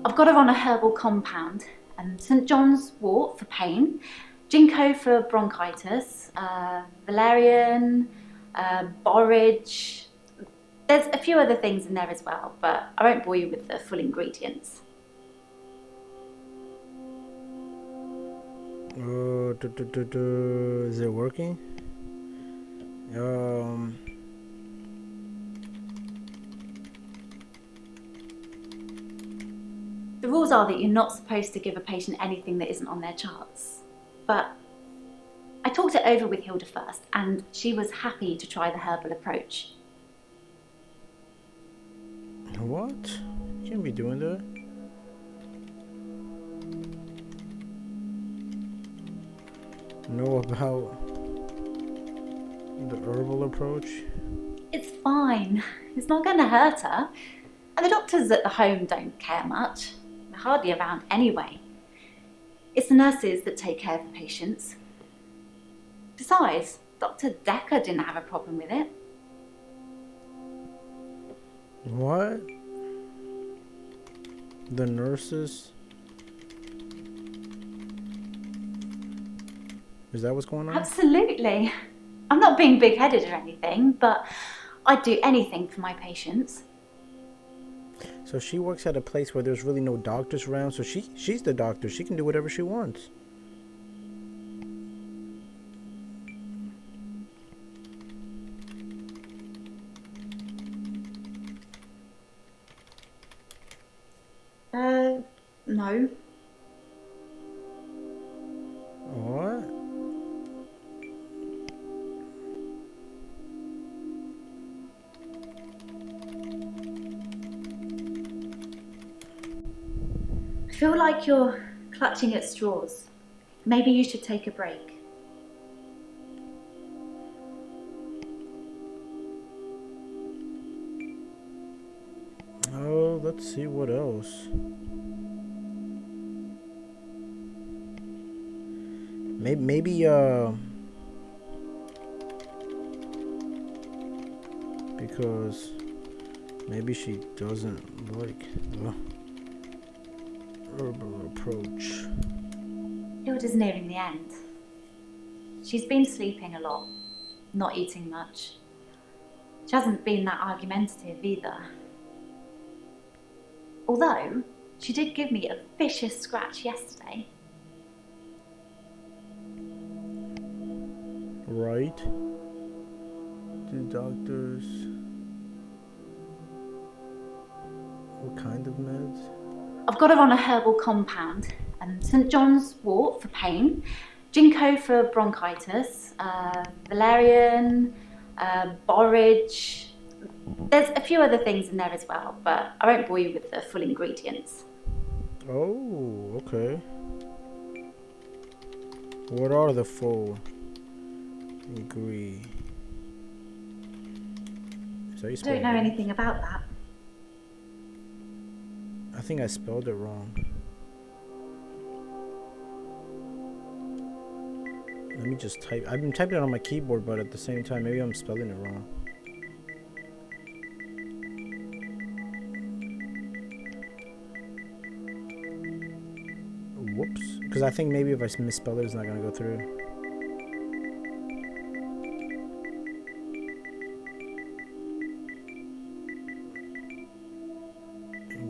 I've got her on a herbal compound, and St. John's wort for pain, ginkgo for bronchitis, valerian, borage. There's a few other things in there as well, but I won't bore you with the full ingredients. Is it working? The rules are that you're not supposed to give a patient anything that isn't on their charts. But I talked it over with Hilda first, and she was happy to try the herbal approach. What? You can't be doing that. Know about the herbal approach? It's fine. It's not going to hurt her. And the doctors at the home don't care much. They're hardly around anyway. It's the nurses that take care of the patients. Besides, Dr. Dekker didn't have a problem with it. What? The nurses? Is that what's going on? Absolutely. I'm not being big-headed or anything, but I'd do anything for my patients. So she works at a place where there's really no doctors around, so she's the doctor. She can do whatever she wants. No. What? I feel like you're clutching at straws. Maybe you should take a break. Oh, let's see what else. Maybe because maybe she doesn't like the herbal approach. Hilda's nearing the end. She's been sleeping a lot, not eating much. She hasn't been that argumentative either. Although, she did give me a vicious scratch yesterday. Right? Do doctors... What kind of meds? I've got her on a herbal compound, and St. John's wort for pain, ginkgo for bronchitis, valerian, borage. There's a few other things in there as well, but I won't bore you with the full ingredients. Oh, okay. What are the full? Agree. So you I spelled don't know it. anything about that. I think I spelled it wrong. Let me just type. I've been typing it on my keyboard, but at the same time, maybe I'm spelling it wrong. Whoops. Because I think maybe if I misspell it, it's not going to go through.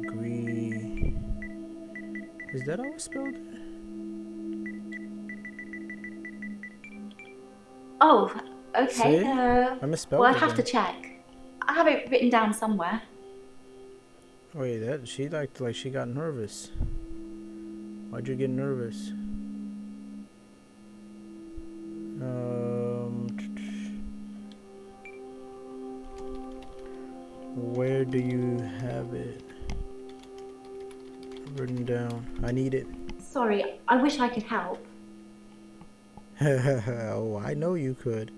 Agree. Is that how I spelled it? Oh, okay. See? I misspelled Well, it I'd have to then. check. I have it written down somewhere. Wait, that she like she got nervous. Why'd you get nervous? Where do you have it written down? I need it. Sorry, I wish I could help. Oh, I know you could.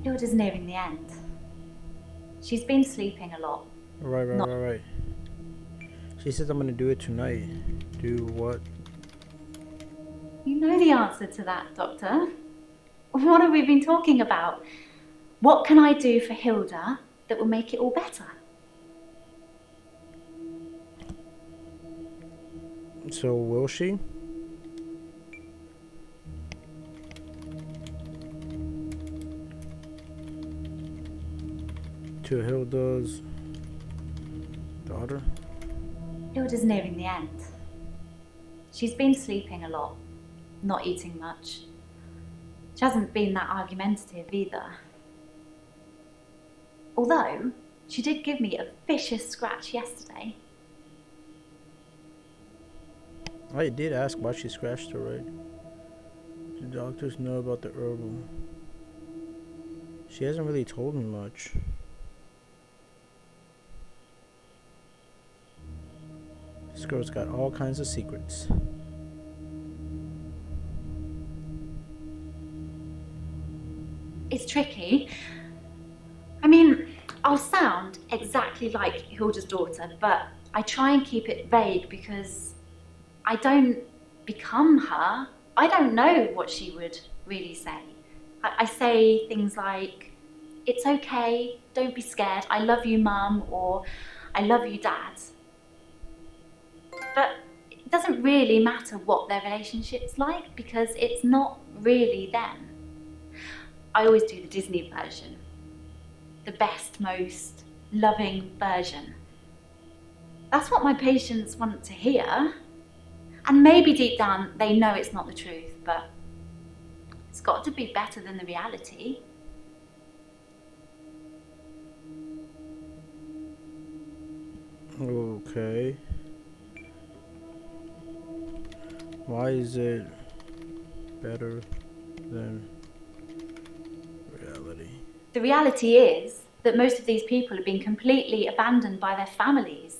Hilda's nearing the end. She's been sleeping a lot. Right. She says I'm gonna do it tonight. Do what? You know the answer to that, Doctor. What have we been talking about? What can I do for Hilda that will make it all better? So will she? To Hilda's daughter? Hilda's nearing the end. She's been sleeping a lot, not eating much. She hasn't been that argumentative either. Although, she did give me a vicious scratch yesterday. I did ask why she scratched her, right? Do doctors know about the herbal? She hasn't really told me much. This girl's got all kinds of secrets. It's tricky. I mean, I'll sound exactly like Hilda's daughter, but I try and keep it vague because I don't become her. I don't know what she would really say. I say things like, "It's okay, don't be scared, I love you, Mum," or "I love you, Dad." But it doesn't really matter what their relationship's like because it's not really them. I always do the Disney version. The best, most loving version. That's what my patients want to hear. And maybe deep down they know it's not the truth, but it's got to be better than the reality. Okay. Why is it better than reality? The reality is that most of these people have been completely abandoned by their families,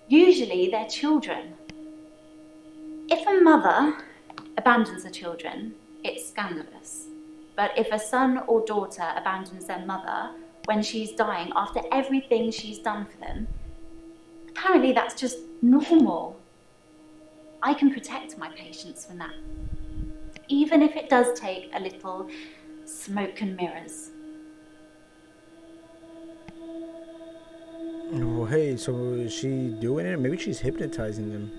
usually their children. If a mother abandons her children, it's scandalous. But if a son or daughter abandons their mother when she's dying after everything she's done for them, apparently that's just normal. I can protect my patients from that, even if it does take a little smoke and mirrors. Oh, hey, so is she doing it? Maybe she's hypnotizing them.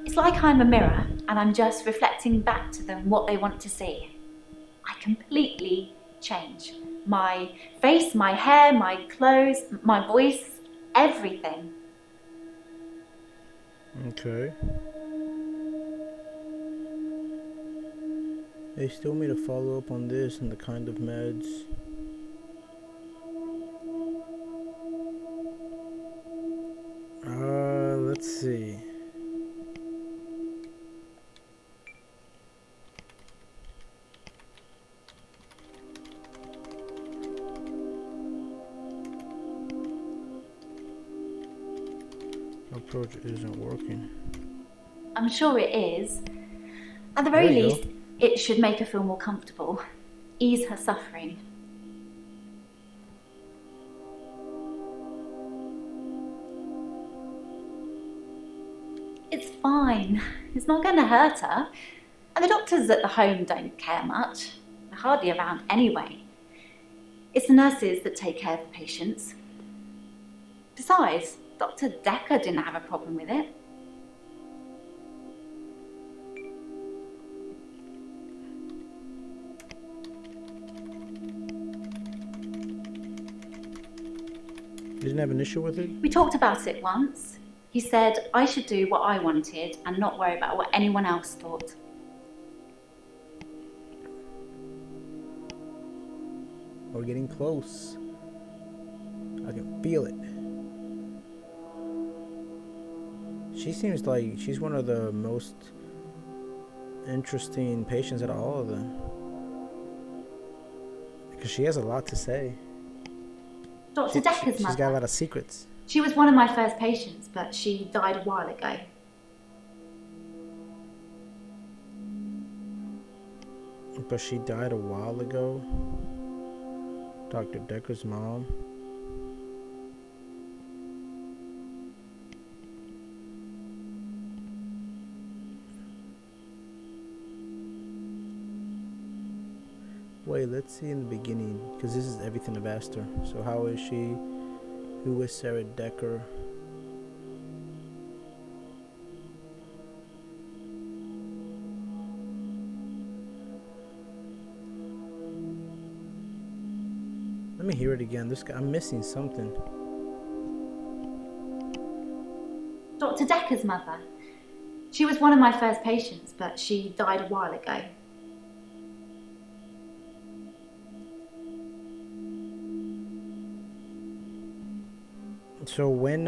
It's like I'm a mirror and I'm just reflecting back to them what they want to see. I completely change. My face, my hair, my clothes, my voice, everything. Okay. They still need to follow up on this and the kind of meds. see. Approach isn't working. I'm sure it is. At the very There you least, it should make her feel more comfortable, ease her suffering. It's fine. It's not going to hurt her. And the doctors at the home don't care much. They're hardly around anyway. It's the nurses that take care of the patients. Besides, Dr. Dekker didn't have a problem with it. You didn't have an issue with it? We talked about it once. He said I should do what I wanted and not worry about what anyone else thought. We're getting close. I can feel it. She seems like she's one of the most interesting patients out of all of them. Because she has a lot to say. Dr. Dekker's She's got a mother. lot of secrets. She was one of my first patients, but she died a while ago. But she died a while ago. Dr. Dekker's mom. Wait, let's see in the beginning, because this is everything I've asked her. So how is she? Who is Sarah Dekker? Let me hear it again. This guy, I'm missing something. Dr. Dekker's mother. She was one of my first patients, but she died a while ago. So when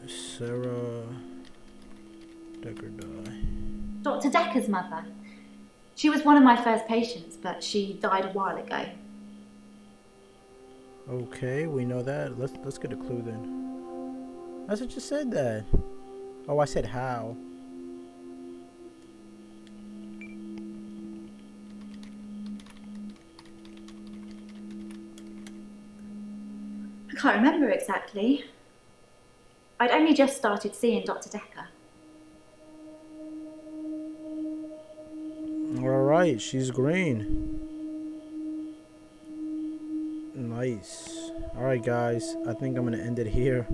Sarah Dekker died? Dr. Dekker's mother. She was one of my first patients, but she died a while ago. Okay, we know that. Let's get a clue then. I just said that. Oh, I said how. I can't remember exactly. I'd only just started seeing Dr. Dekker. Alright, she's green. Nice. Alright guys, I think I'm gonna end it here.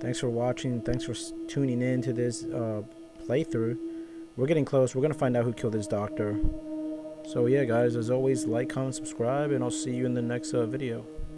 Thanks for watching. Thanks for tuning in to this playthrough. We're getting close. We're gonna find out who killed this doctor. So yeah guys, as always, like, comment, subscribe, and I'll see you in the next video.